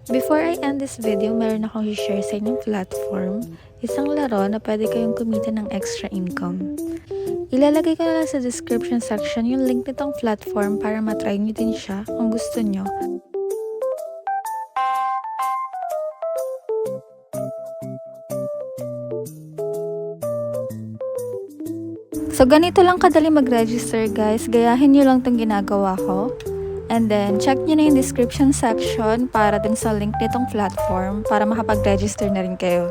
Before I end this video, meron akong i-share sa inyong platform. Isang laro na pwede kayong kumita ng extra income. Ilalagay ko na lang sa description section yung link nitong platform para matry nyo din siya kung gusto nyo. So ganito lang kadali mag-register guys, gayahin nyo lang itong ginagawa ko. And then, check nyo na yung description section para dun sa link nitong platform para makapag-register na rin kayo.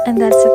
And that's it